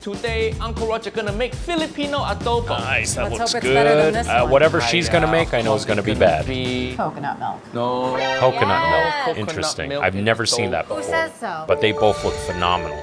Today, Uncle Roger gonna make Filipino adobo. Nice, that Let's looks hope it's better than good. this one. Whatever she's gonna make, I know is gonna be bad. Coconut milk. No. Coconut Yes. milk, interesting. milk I've in never seen adobo. that Who before. says so? But they both look phenomenal.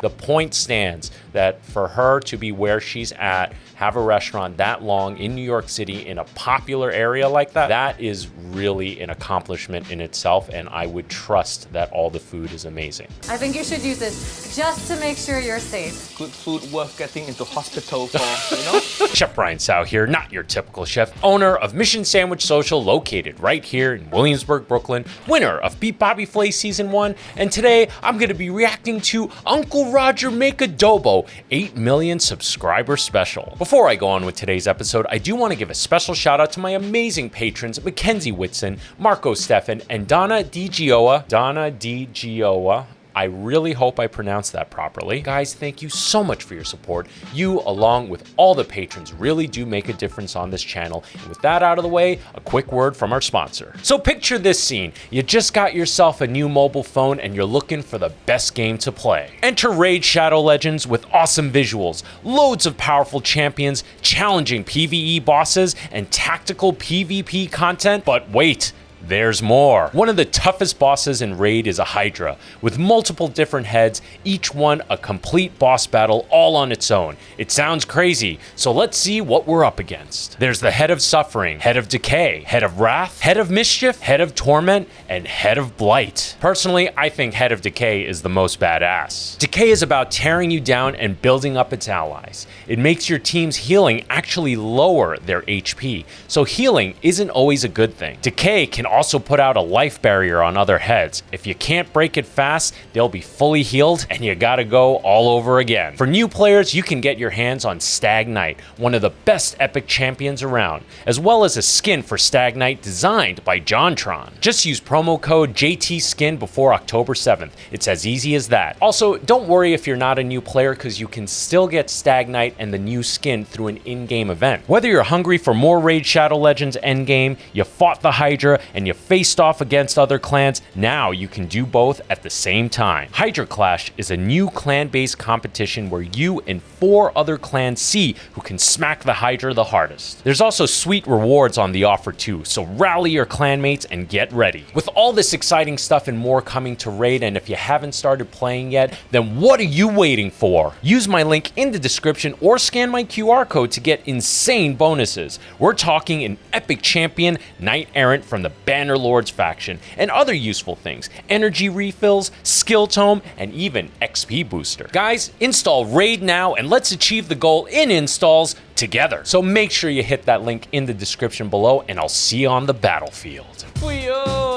The point stands that for her to be where she's at, have a restaurant that long in New York City in a popular area like that, that is really an accomplishment in itself, and I would trust that all the food is amazing. I think you should use this just to make sure you're safe. Good food worth getting into hospital for, you know? Chef Brian Tsao here, not your typical chef, owner of Mission Sandwich Social, located right here in Williamsburg, Brooklyn, winner of Beat Bobby Flay Season 1, and today I'm gonna be reacting to Uncle Roger Make Adobo 8 million subscriber special. Before I go on with today's episode, I do want to give a special shout out to my amazing patrons, Mackenzie Whitson, Marco Steffen, and Donna DiGioia. Donna DiGioia. I really hope I pronounced that properly. Guys, thank you so much for your support. You, along with all the patrons, really do make a difference on this channel. And with that out of the way, a quick word from our sponsor. So picture this scene. You just got yourself a new mobile phone and you're looking for the best game to play. Enter Raid Shadow Legends with awesome visuals, loads of powerful champions, challenging PvE bosses, and tactical PvP content. But wait, there's more. One of the toughest bosses in Raid is a Hydra, with multiple different heads, each one a complete boss battle all on its own. It sounds crazy, so let's see what we're up against. There's the Head of Suffering, Head of Decay, Head of Wrath, Head of Mischief, Head of Torment, and Head of Blight. Personally, I think Head of Decay is the most badass. Decay is about tearing you down and building up its allies. It makes your team's healing actually lower their HP, so healing isn't always a good thing. Decay can also put out a life barrier on other heads. If you can't break it fast, they'll be fully healed and you gotta go all over again. For new players, you can get your hands on Stag Knight, one of the best epic champions around, as well as a skin for Stag Knight designed by JonTron. Just use promo code JTSkin before October 7th. It's as easy as that. Also, don't worry if you're not a new player, because you can still get Stag Knight and the new skin through an in-game event. Whether you're hungry for more Raid Shadow Legends endgame, you fought the Hydra, and you faced off against other clans, now you can do both at the same time. Hydra Clash is a new clan-based competition where you and 4 other clans see who can smack the Hydra the hardest. There's also sweet rewards on the offer too, so rally your clanmates and get ready. With all this exciting stuff and more coming to Raid, and if you haven't started playing yet, then what are you waiting for? Use my link in the description or scan my QR code to get insane bonuses. We're talking an epic champion, Knight Errant from the Bannerlords faction, and other useful things, energy refills, skill tome, and even XP booster. Guys, install Raid now and let's achieve the goal in installs together. So make sure you hit that link in the description below, and I'll see you on the battlefield.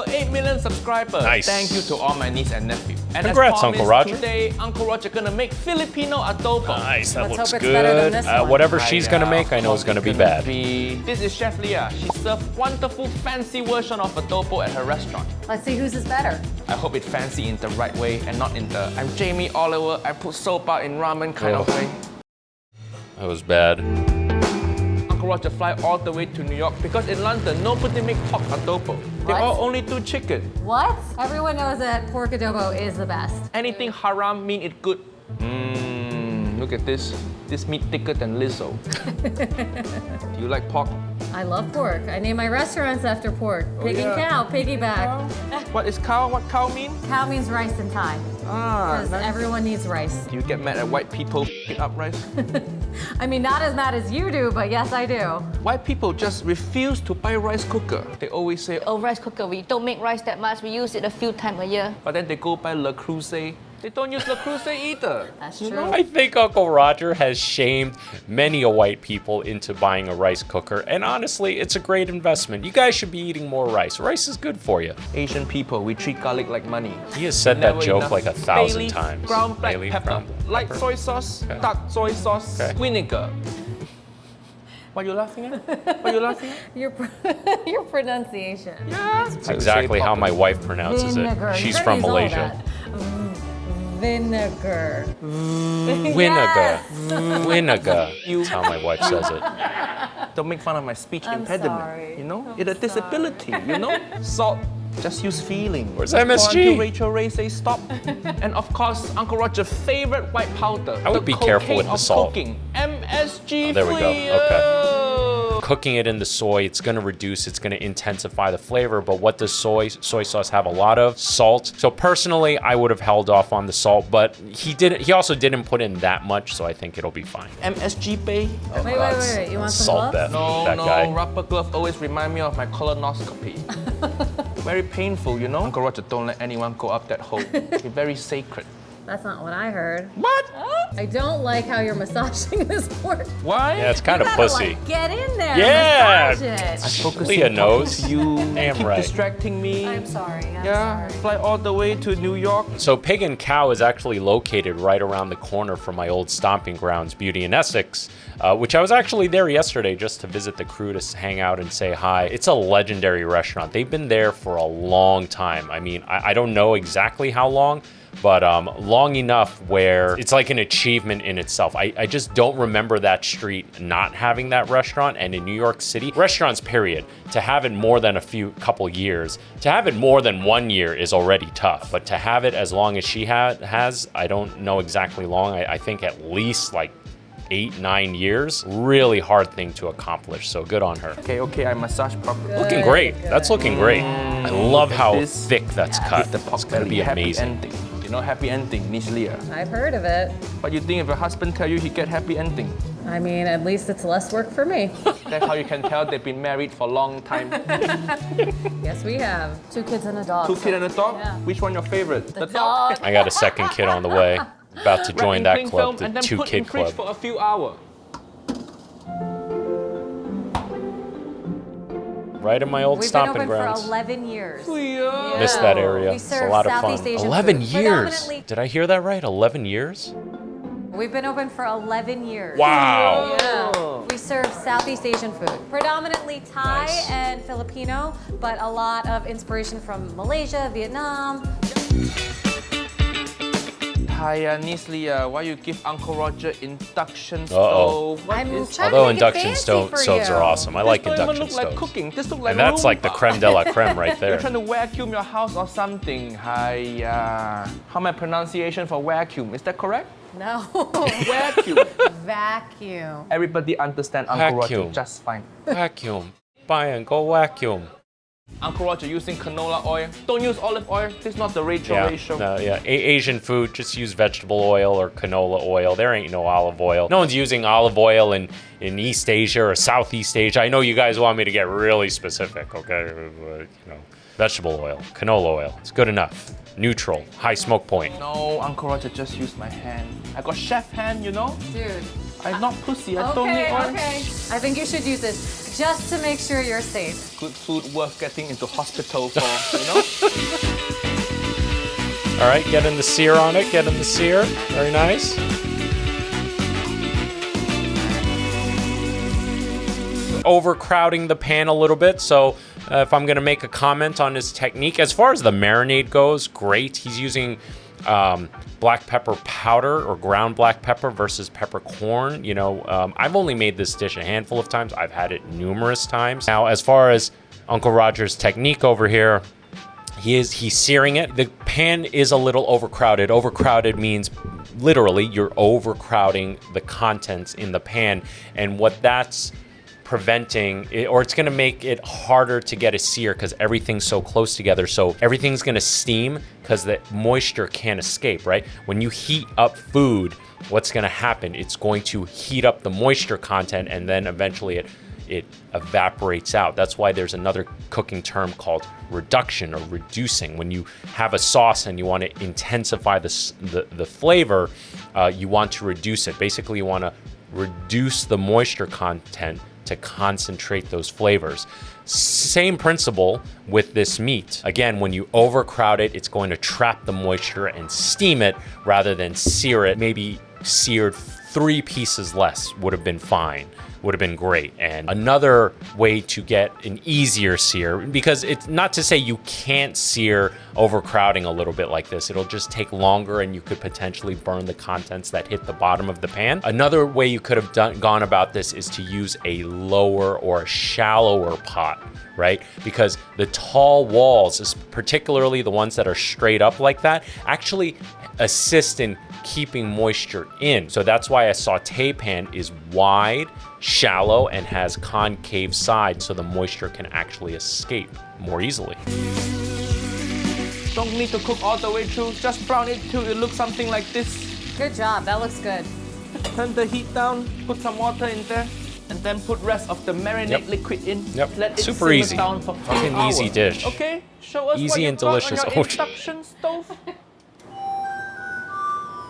8 million subscribers. Nice. Thank you to all my niece and nephew. And Congrats, as promised, Uncle Roger. Today, Uncle Roger gonna make Filipino adobo. Nice, that Let's looks hope it's better than good. this one. Whatever she's gonna make, I know is gonna be bad. This is Chef Leah. She served wonderful fancy version of adobo at her restaurant. Let's see whose is better. I hope it's fancy in the right way and not in the I'm Jamie Oliver, I put soba in ramen kind of way. That was bad. Uncle Roger fly all the way to New York because in London nobody make pork adobo. They What? all only do chicken. What? Everyone knows that pork adobo is the best. Anything haram mean it good. Look at this. This meat thicker than Lizzo. Do you like pork? I love pork. I name my restaurants after pork. Pig and yeah. cow, piggyback. What is cow? What cow mean? Cow means rice in Thai. Because Nice. everyone needs rice. Do you get mad at white people f***ing up rice? I mean, not as mad as you do, but yes, I do. White people just refuse to buy rice cooker. They always say, Oh, rice cooker, we don't make rice that much. We use it a few times a year. but then they go buy Le Creuset. They don't use Le Creuset either. That's You true. know? I think Uncle Roger has shamed many a white people into buying a rice cooker, and honestly, it's a great investment. You guys should be eating more rice. Rice is good for you. Asian people, we treat garlic like money. He has said that Never joke enough. like 1,000 Bay leaf, times. Ground black Bay leaf, pepper, ground light pepper. soy sauce, Okay. dark soy sauce, Okay. vinegar. What are you laughing at? What are you laughing at? Your pronunciation. Yeah. That's exactly how my wife pronounces Vinegar. it. You She's better from use all Malaysia. that. Vinegar. Vinegar. Vinegar. That's how my wife says it. Don't make fun of my speech I'm impediment. sorry. You know, I'm it's a disability. You know, salt, Just use feeling. Where's Just pour MSG? until Rachel Ray say stop. And of course, Uncle Roger's favorite white powder. I would the be careful with cocaine the of salt. Cooking. MSG Oh, there we go. free. Okay. Cooking it in the soy, it's going to reduce, it's going to intensify the flavor. But what does soy sauce have? A lot of salt. So personally, I would have held off on the salt, but he also didn't put in that much, so I think it'll be fine. MSG Bay. Oh, Wait. You want some Salt gloves? that No, guy. rubber glove always remind me of my colonoscopy. Very painful, you know? Uncle Roger, don't let anyone go up that hole. It's very sacred. That's not what I heard. What? I don't like how you're massaging this pork. Why? Yeah, it's kind of You gotta, pussy. like, get in there. Yeah. Massage it. Focusing Leah knows. to you. Damn Keep right. distracting me. I'm sorry. I'm Yeah, sorry. fly all the way to New York. So Pig and Cow is actually located right around the corner from my old stomping grounds, Beauty in Essex, which I was actually there yesterday just to visit the crew to hang out and say hi. It's a legendary restaurant. They've been there for a long time. I mean, I don't know exactly how long, but long enough where it's like an achievement in itself. I just don't remember that street not having that restaurant. And in New York City, restaurants period, to have it more than couple years, to have it more than 1 year is already tough. But to have it as long as she has, I don't know exactly long. I think at least like 8-9 years. Really hard thing to accomplish. So good on her. Okay, I massage properly. Looking great. That's looking great. I love how This- thick that's cut. The pork It's gonna belly, be happy amazing. ending. You know, happy ending, Miss Leah. I've heard of it. But you think if your husband tell you he get happy ending, I mean, at least it's less work for me. that's how you can tell they've been married for a long time. Yes, we have 2 kids and a dog. 2 kids and a dog? Yeah. Which one your favorite? The dog. I got a second kid on the way. About to join Wrap that in cling club, film the and then 2 put in kid fridge club. for a few hours. Right in my old We've been stomping open grounds. for 11 years. Yeah. Missed that area. We It's a serve lot of fun. Southeast Asian 11 food. years. Predominantly- Did I hear that right? 11 years? We've been open for 11 years. Wow. Yeah. We serve Southeast Asian food, predominantly Thai Nice. and Filipino, but a lot of inspiration from Malaysia, Vietnam. Hi, Miss Leah, why you give Uncle Roger induction Uh-oh. stove? What I'm is- trying to Although make it induction fancy for stoves you. are awesome. I like This don't even induction look like stoves. cooking. This look like And that's like the Roomba. creme de la creme right You're there. trying to vacuum your house or something. Hiya. How my pronunciation for vacuum? Is that correct? No. Vacuum. Vacuum. Everybody understand Uncle Roger Vacuum. just fine. Vacuum. Buy and go vacuum. Uncle Roger using canola oil. Don't use olive oil. This is not the Rachel Yeah, ratio. no, yeah. Asian food, just use vegetable oil or canola oil. There ain't no olive oil. No one's using olive oil in East Asia or Southeast Asia. I know you guys want me to get really specific, okay? Vegetable oil, canola oil. It's good enough. Neutral, high smoke point. No, Uncle Roger just use my hand. I got chef hand, you know? Dude. I'm not pussy. I don't need oil. Okay. I think you should use this just to make sure you're safe. Good food worth getting into hospital for, you know? All right, get in the sear on it, get in the sear. Very nice. Overcrowding the pan a little bit, so if I'm gonna make a comment on his technique, as far as the marinade goes, great. He's using black pepper powder or ground black pepper versus peppercorn. You know, I've only made this dish a handful of times. I've had it numerous times. Now, as far as Uncle Roger's technique over here, he's searing it. The pan is a little overcrowded. Overcrowded means literally you're overcrowding the contents in the pan, and what that's preventing it, or it's going to make it harder to get a sear because everything's so close together. So everything's going to steam because the moisture can't escape, right? When you heat up food, what's going to happen? It's going to heat up the moisture content, and then eventually it evaporates out. That's why there's another cooking term called reduction or reducing. When you have a sauce and you want to intensify the flavor, you want to reduce it. Basically, you want to reduce the moisture content to concentrate those flavors. Same principle with this meat. Again, when you overcrowd it, it's going to trap the moisture and steam it rather than sear it. Maybe seared 3 pieces less would have been fine, would have been great. And another way to get an easier sear, because it's not to say you can't sear overcrowding a little bit like this, it'll just take longer and you could potentially burn the contents that hit the bottom of the pan. Another way you could have gone about this is to use a lower or a shallower pot, right? Because the tall walls, particularly the ones that are straight up like that, actually assist in keeping moisture in. So that's why a saute pan is wide, shallow, and has concave sides so the moisture can actually escape more easily. Don't need to cook all the way through. Just brown it till it looks something like this. Good job. That looks good. Turn the heat down, put some water in there, and then put rest of the marinade liquid in. Yep. Let it Super simmer easy. down for 3 Fucking hours. easy dish. Okay, show us Easy what you and got delicious. on your Oh, induction stove.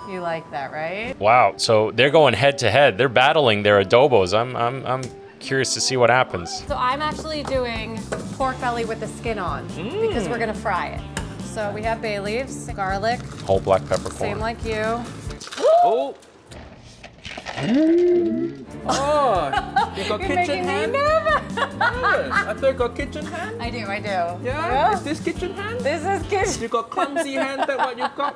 You like that, right? Wow, so they're going head to head. They're battling their adobos. I'm curious to see what happens. So I'm actually doing pork belly with the skin on because we're gonna fry it. So we have bay leaves, garlic, Whole black peppercorn. same like you. Oh. Oh, you got You're kitchen making me hand? nervous. Yes, I thought you got kitchen hand. I do. Yeah? Is this kitchen hand? This is good. You got clumsy hand, that what you got?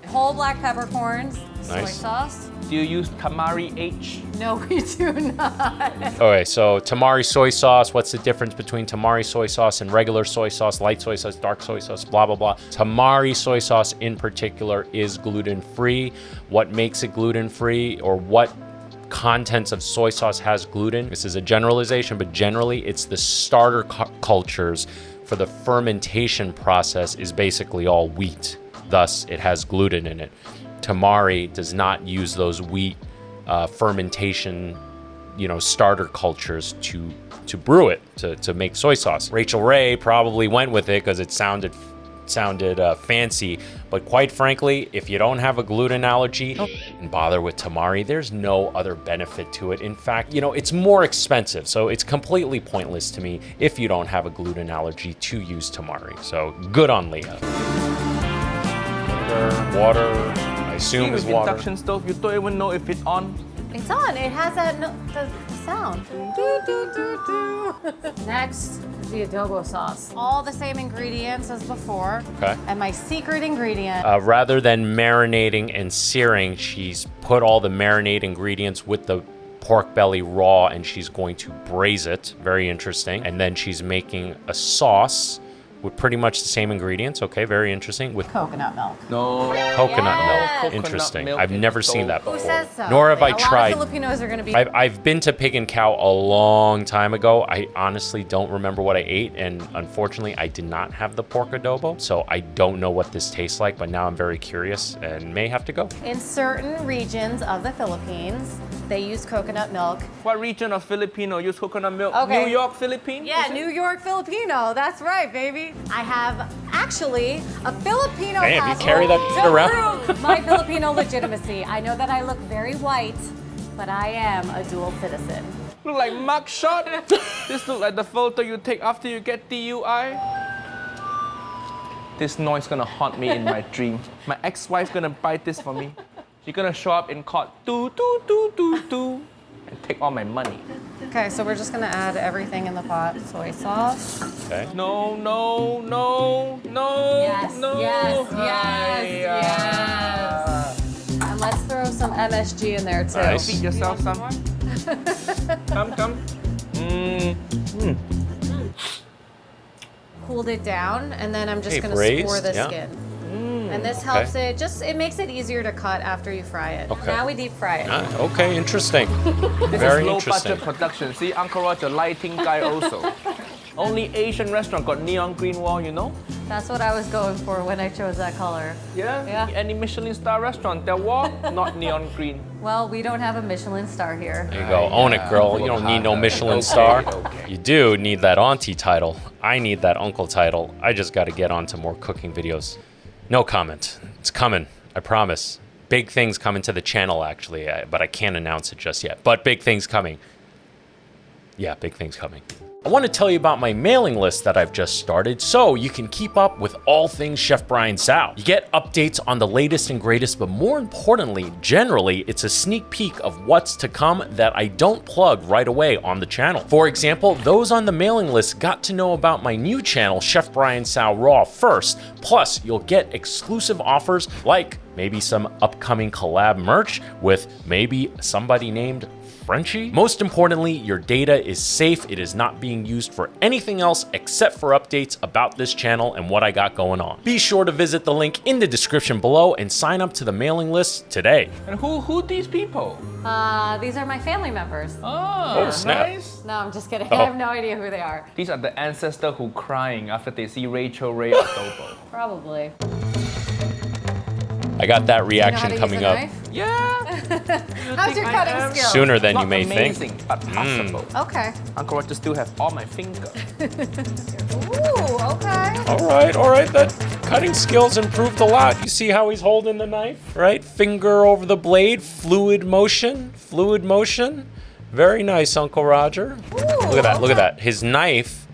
Whole black peppercorns, soy Nice. sauce. Do you use tamari H? No, we do not. Okay, so tamari soy sauce. What's the difference between tamari soy sauce and regular soy sauce, light soy sauce, dark soy sauce, blah, blah, blah. Tamari soy sauce in particular is gluten-free. What makes it gluten-free, or what contents of soy sauce has gluten? This is a generalization, but generally it's the starter cultures for the fermentation process is basically all wheat. Thus, it has gluten in it. Tamari does not use those wheat fermentation, starter cultures to brew it, to make soy sauce. Rachel Ray probably went with it because it sounded fancy, but quite frankly, if you don't have a gluten allergy, don't bother with tamari. There's no other benefit to it. In fact, it's more expensive, so it's completely pointless to me if you don't have a gluten allergy to use tamari. So good on Leah. Water, I assume is With water. induction stove, you don't even know if it's on. It's on. It has the sound. Do, do, do, do. Next is the adobo sauce. All the same ingredients as before. Okay. And my secret ingredient. Rather than marinating and searing, she's put all the marinade ingredients with the pork belly raw, and she's going to braise it. Very interesting. And then she's making a sauce with pretty much the same ingredients. Okay, very interesting. With Coconut milk. No. coconut Yes. milk. Interesting. milk I've is never so seen that good. Who before. says so? Nor have I A lot tried. of Filipinos are going to be. I've been to Pig and Cow a long time ago. I honestly don't remember what I ate, and unfortunately, I did not have the pork adobo, so I don't know what this tastes like, but now I'm very curious and may have to go. In certain regions of the Philippines, they use coconut milk. What region of Filipino use coconut milk? Okay. New York, Philippines? Yeah, is it? New York Filipino. That's right, baby. I have actually a Filipino Damn, you passport carry that to shit around? prove my Filipino legitimacy. I know that I look very white, but I am a dual citizen. Look like mugshot. This look like the photo you take after you get DUI. This noise gonna haunt me in my dream. My ex-wife's gonna buy this for me. She's gonna show up in court, do, and take all my money. Okay, so we're just gonna add everything in the pot. Soy sauce. Okay. No. Yes, yes. And let's throw some MSG in there too. Nice. Feed yourself some. Come. Cooled it down, and then I'm just Okay, gonna braised, score the yeah. skin. And this helps it makes it easier to cut after you fry it. Okay. Now we deep fry it. Okay, interesting. This Very is low interesting. budget production. See, Uncle Roger, lighting guy also. Only Asian restaurant got neon green wall, you know? That's what I was going for when I chose that color. Yeah. Yeah. Any Michelin star restaurant, their wall not neon green. Well, we don't have a Michelin star here. There you go. Own it, girl. You don't need no Michelin star. You do need that auntie title. I need that uncle title. I just got to get on to more cooking videos. No comment. It's coming. I promise. Big things coming to the channel, actually, but I can't announce it just yet. But big things coming. Yeah, big things coming. I want to tell you about my mailing list that I've just started so you can keep up with all things Chef Brian Tsao. You get updates on the latest and greatest, but more importantly, generally, it's a sneak peek of what's to come that I don't plug right away on the channel. For example, those on the mailing list got to know about my new channel, Chef Brian Tsao Raw, first. Plus, you'll get exclusive offers like maybe some upcoming collab merch with maybe somebody named Frenchie. Most importantly, your data is safe. It is not being used for anything else except for updates about this channel and what I got going on. Be sure to visit the link in the description below and sign up to the mailing list today. And who these people? These are my family members. Oh, snap. nice. No, I'm just kidding. I have no idea who they are. These are the ancestors who crying after they see Rachel Ray Adobo. Probably. I got that You know how reaction to use coming a up knife? Yeah. How's your cutting skills? sooner than Not you may amazing, think. but possible. Okay. Uncle Roger still have all my finger. Ooh, okay. All right, that cutting skills improved a lot. You see how he's holding the knife, right? Finger over the blade, fluid motion. Very nice, Uncle Roger. Look at that. His knife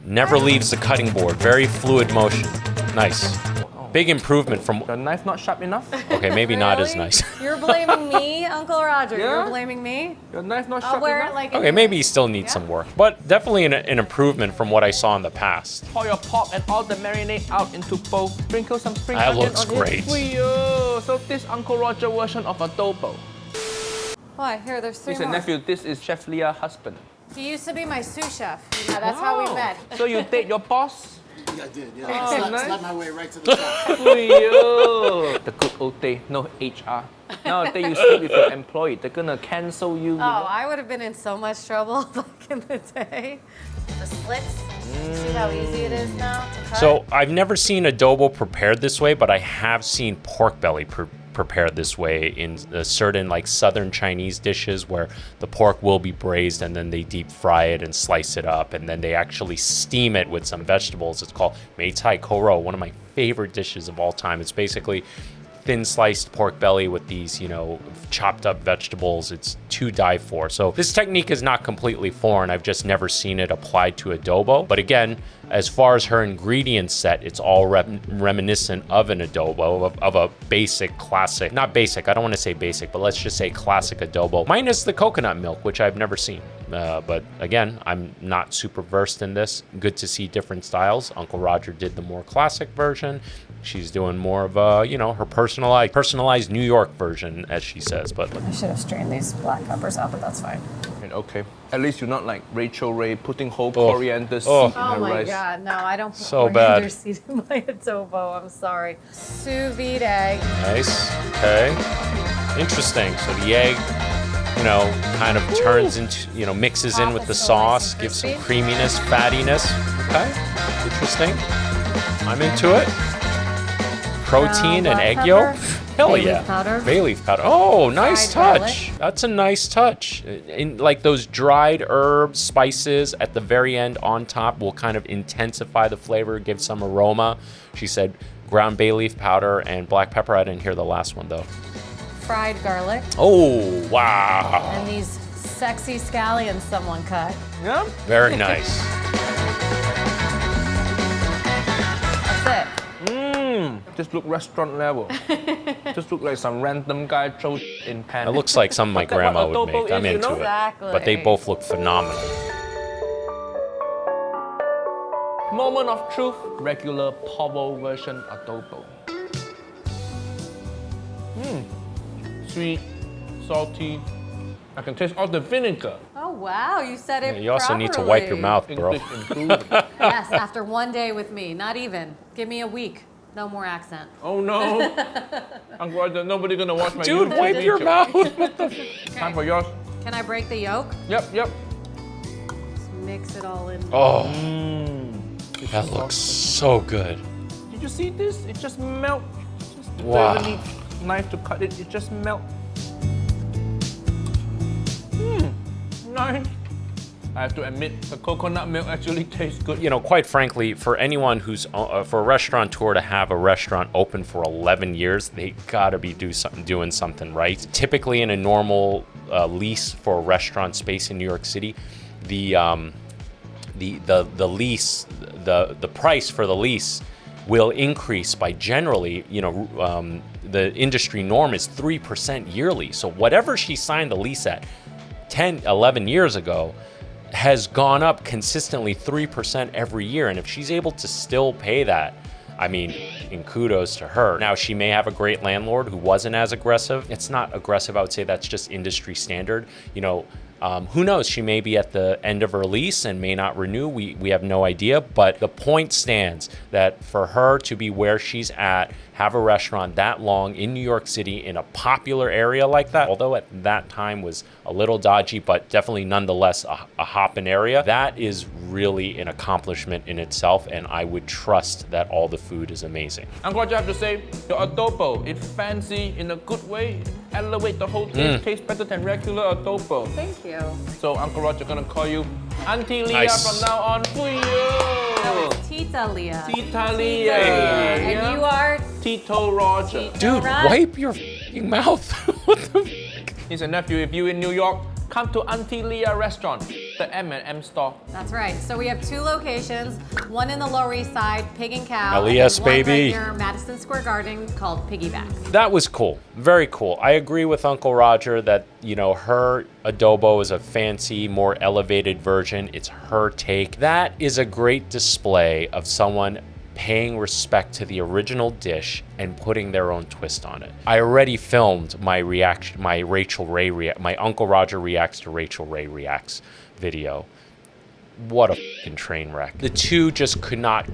never leaves the cutting board. Very fluid motion. Nice. Big improvement from, Your knife not sharp enough? okay, maybe not as Really? nice. You're blaming me, Uncle Roger. Yeah? You're blaming me? Your knife not I'll sharp wear enough? it like Okay, maybe he still needs some work, but definitely an improvement from what I saw in the past. Pour your pork and all the marinade out into bowl. Sprinkle some spring That onion looks on great. it. Wee-oh. So this Uncle Roger version of adobo. Why? Here, there's three Listen, more. nephew, this is Chef Leah's husband. He used to be my sous chef. Yeah, that's how we met. So you date your boss? Yeah, I did. Yeah, Oh, nice. slept my way right to the top. Wee-oh. The good old day, no HR. Nowadays you sleep with your employee, they're gonna cancel you. Oh, I would have been in so much trouble back in the day. The slits. You see how easy it is now to cut? So I've never seen adobo prepared this way, but I have seen pork belly prepared this way in certain like southern Chinese dishes where the pork will be braised and then they deep fry it and slice it up and then they actually steam it with some vegetables. It's called Mei Tai Koro, one of my favorite dishes of all time. It's basically thin sliced pork belly with these, chopped up vegetables. It's to die for. So this technique is not completely foreign. I've just never seen it applied to adobo. But again, as far as her ingredient set, it's all reminiscent of an adobo, of a basic, classic, not basic, I don't want to say basic, but let's just say classic adobo, minus the coconut milk, which I've never seen. But again, I'm not super versed in this. Good to see different styles. Uncle Roger did the more classic version. She's doing more of a, her personalized New York version, as she says. But I should have strained these black peppers out, but that's fine. Okay. At least you're not like Rachel Ray putting whole coriander seed in Oh her my rice. God, no, I don't put So coriander bad. seed in my adobo. I'm sorry. Sous vide egg. nice. Okay. Interesting. So the egg, kind of turns into, mixes in with the It's so nice sauce, and gives some crispy. creaminess, fattiness. Okay. Interesting. I'm into it. Protein Brown and egg black yolk. pepper, Hell bay yeah. leaf powder. Bay leaf powder. Oh, nice Fried touch. garlic. That's a nice touch. In like those dried herbs, spices at the very end on top will kind of intensify the flavor, give some aroma. She said ground bay leaf powder and black pepper. I didn't hear the last one though. Fried garlic. Oh, wow. And these sexy scallions someone cut. Yeah? Very nice. That's it. Just look restaurant level. Just look like some random guy throw in pan. It looks like something my But that's grandma what would adobo make. I'm is, you into know? it. Exactly. But they both look phenomenal. Moment of truth, regular Pavo version adobo. Sweet, salty. I can taste all the vinegar. Oh wow, you said it. You also need to wipe your properly. mouth, bro. English improving. Yes, after one day with me, not even. Give me a week. No more accent. Oh no. Uncle Roger, nobody gonna watch my Dude, YouTube wipe your video. mouth. Time for yours. Can I break the yolk? Yep. Just mix it all in. Oh, that looks so good. Did you see this? It just melt. Just Wow. don't even need knife to cut it. It just melt. Nice. I have to admit, the coconut milk actually tastes good. Quite frankly, for anyone who's for a restaurateur to have a restaurant open for 11 years, they gotta be doing something right. Typically, in a normal lease for a restaurant space in New York City, the the lease, the price for the lease will increase by generally, the industry norm is 3% yearly. So whatever she signed the lease at 10, 11 years ago has gone up consistently 3% every year. And if she's able to still pay that, I mean, in kudos to her. Now, she may have a great landlord who wasn't as aggressive. It's not aggressive. I would say that's just industry standard. Who knows? She may be at the end of her lease and may not renew. We have no idea. But the point stands that for her to be where she's at, have a restaurant that long in New York City in a popular area like that, although at that time was a little dodgy, but definitely nonetheless a hopping area, that is really an accomplishment in itself. And I would trust that all the food is amazing. Uncle Roger, I have to say, your adobo, it's fancy in a good way. Elevate the whole taste. Tastes better than regular adobo. Thank you. So Uncle Roger gonna call you Auntie Leah Nice. from now on. For you. No, it's Tita Leah. Tita Leah. And you are Tito Roger. Dude, wipe your f***ing mouth. What the f***? He's a nephew. If you're in New York, come to Auntie Leah restaurant, the M&M store. That's right. So we have 2 locations, one in the Lower East Side, Pig and Cow, LES, and one baby. right near Madison Square Garden called Piggyback. That was cool. Very cool. I agree with Uncle Roger that, her adobo is a fancy, more elevated version. It's her take. That is a great display of someone paying respect to the original dish and putting their own twist on it. I already filmed my reaction, my Uncle Roger reacts to Rachel Ray reacts video. What a fucking train wreck. The two just could not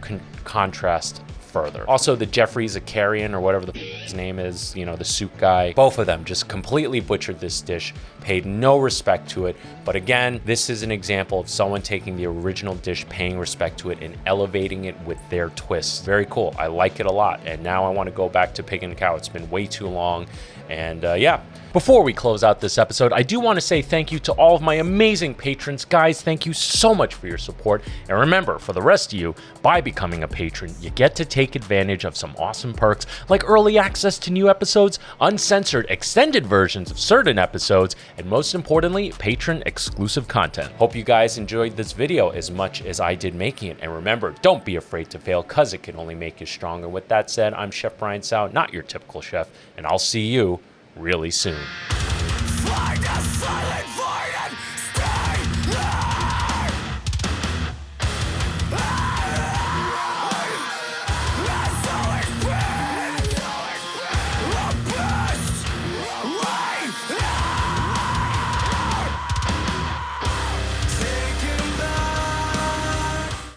contrast further. Also, the Jeffrey Zakarian, or whatever his name is, the soup guy, both of them just completely butchered this dish, paid no respect to it. But again, this is an example of someone taking the original dish, paying respect to it, and elevating it with their twists. Very cool. I like it a lot. And now I want to go back to Pig and Cow. It's been way too long. And yeah. Before we close out this episode, I do want to say thank you to all of my amazing patrons. Guys, thank you so much for your support. And remember, for the rest of you, by becoming a patron, you get to take advantage of some awesome perks like early access to new episodes, uncensored extended versions of certain episodes, and most importantly, patron exclusive content. Hope you guys enjoyed this video as much as I did making it. And remember, don't be afraid to fail, because it can only make you stronger. With that said, I'm Chef Brian Tsao, not your typical chef, and I'll see you really soon. Find a silent